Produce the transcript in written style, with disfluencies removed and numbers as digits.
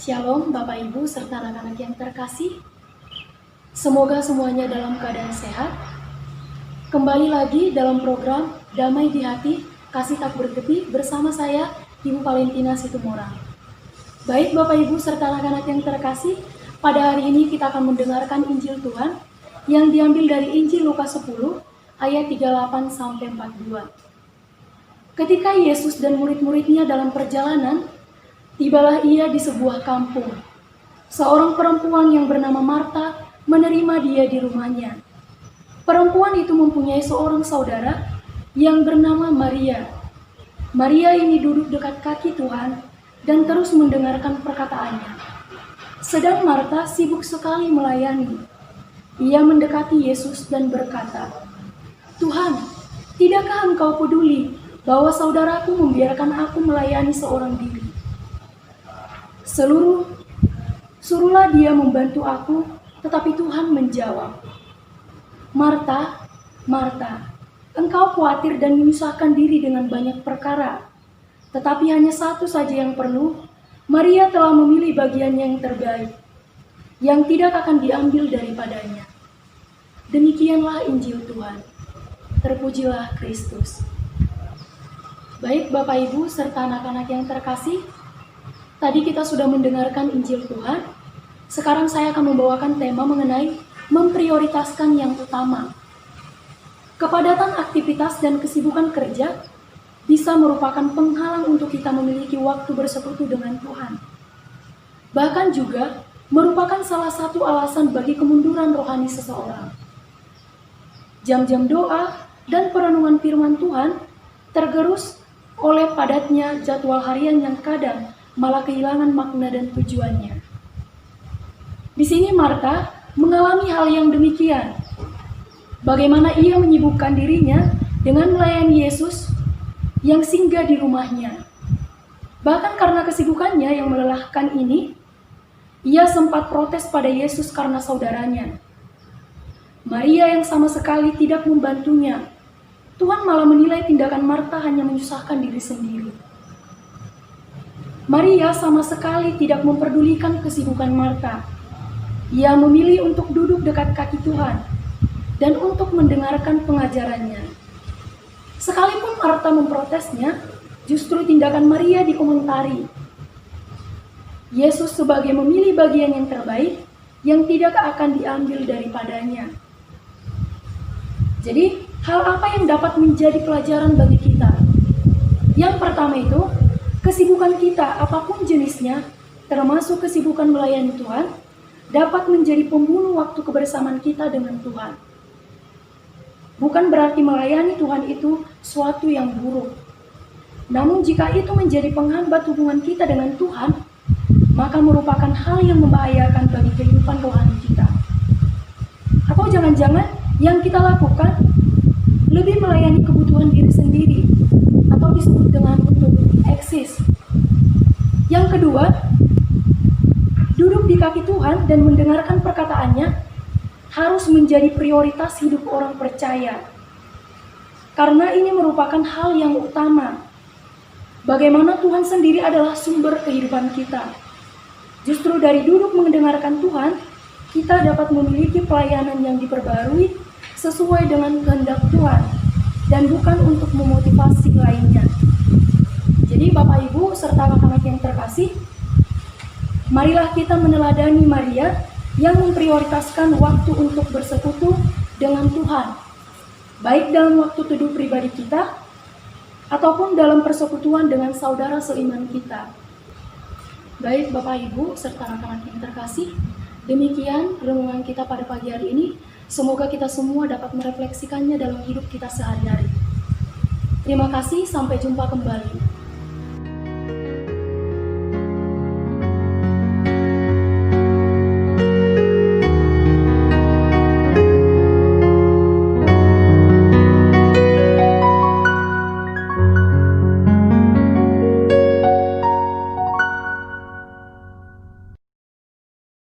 Shalom Bapak Ibu serta anak-anak yang terkasih. Semoga semuanya dalam keadaan sehat. Kembali lagi dalam program Damai di Hati, Kasih Tak Berhenti bersama saya, Ibu Valentina Situmorang. Baik Bapak Ibu serta anak-anak yang terkasih, pada hari ini kita akan mendengarkan Injil Tuhan yang diambil dari Injil Lukas 10 ayat 38-42. Ketika Yesus dan murid-muridnya dalam perjalanan, tibalah ia di sebuah kampung. Seorang perempuan yang bernama Marta menerima dia di rumahnya. Perempuan itu mempunyai seorang saudara yang bernama Maria. Maria ini duduk dekat kaki Tuhan dan terus mendengarkan perkataannya. Sedang Marta sibuk sekali melayani. Ia mendekati Yesus dan berkata, "Tuhan, tidakkah engkau peduli bahwa saudaraku membiarkan aku melayani seorang diri? Suruhlah dia membantu aku." Tetapi Tuhan menjawab, "Marta, Marta, engkau khawatir dan menyusahkan diri dengan banyak perkara. Tetapi hanya satu saja yang perlu. Maria telah memilih bagian yang terbaik, yang tidak akan diambil daripadanya." Demikianlah Injil Tuhan. Terpujilah Kristus. Baik Bapak Ibu serta anak-anak yang terkasih, tadi kita sudah mendengarkan Injil Tuhan. Sekarang saya akan membawakan tema mengenai memprioritaskan yang utama. Kepadatan aktivitas dan kesibukan kerja bisa merupakan penghalang untuk kita memiliki waktu bersekutu dengan Tuhan. Bahkan juga merupakan salah satu alasan bagi kemunduran rohani seseorang. Jam-jam doa dan perenungan firman Tuhan tergerus oleh padatnya jadwal harian yang kadang malah kehilangan makna dan tujuannya. Di sini Marta mengalami hal yang demikian. Bagaimana ia menyibukkan dirinya dengan melayani Yesus yang singgah di rumahnya. Bahkan karena kesibukannya yang melelahkan ini, ia sempat protes pada Yesus karena saudaranya. Maria yang sama sekali tidak membantunya. Tuhan malah menilai tindakan Marta hanya menyusahkan diri sendiri. Maria sama sekali tidak memperdulikan kesibukan Marta. Ia memilih untuk duduk dekat kaki Tuhan dan untuk mendengarkan pengajarannya. Sekalipun Marta memprotesnya, justru tindakan Maria dikomentari. Yesus sebagai memilih bagian yang terbaik yang tidak akan diambil daripadanya. Jadi, hal apa yang dapat menjadi pelajaran bagi kita? Yang pertama itu, kesibukan kita apapun jenisnya, termasuk kesibukan melayani Tuhan, dapat menjadi pembunuh waktu kebersamaan kita dengan Tuhan. Bukan berarti melayani Tuhan itu suatu yang buruk. Namun jika itu menjadi penghambat hubungan kita dengan Tuhan, maka merupakan hal yang membahayakan bagi kehidupan rohani kita. Atau jangan-jangan yang kita lakukan lebih melayani kebutuhan diri sendiri, atau disebut dengan untuk eksis. Yang kedua, duduk di kaki Tuhan dan mendengarkan perkataannya harus menjadi prioritas hidup orang percaya. Karena ini merupakan hal yang utama. Bagaimana Tuhan sendiri adalah sumber kehidupan kita. Justru dari duduk mendengarkan Tuhan, kita dapat memiliki pelayanan yang diperbarui sesuai dengan kehendak Tuhan dan bukan untuk memotivasi lainnya. Jadi Bapak Ibu serta anak-anak yang terkasih, marilah kita meneladani Maria yang memprioritaskan waktu untuk bersekutu dengan Tuhan, baik dalam waktu teduh pribadi kita, ataupun dalam persekutuan dengan saudara seiman kita. Baik Bapak Ibu serta anak-anak yang terkasih, demikian renungan kita pada pagi hari ini. Semoga kita semua dapat merefleksikannya dalam hidup kita sehari-hari. Terima kasih, sampai jumpa kembali.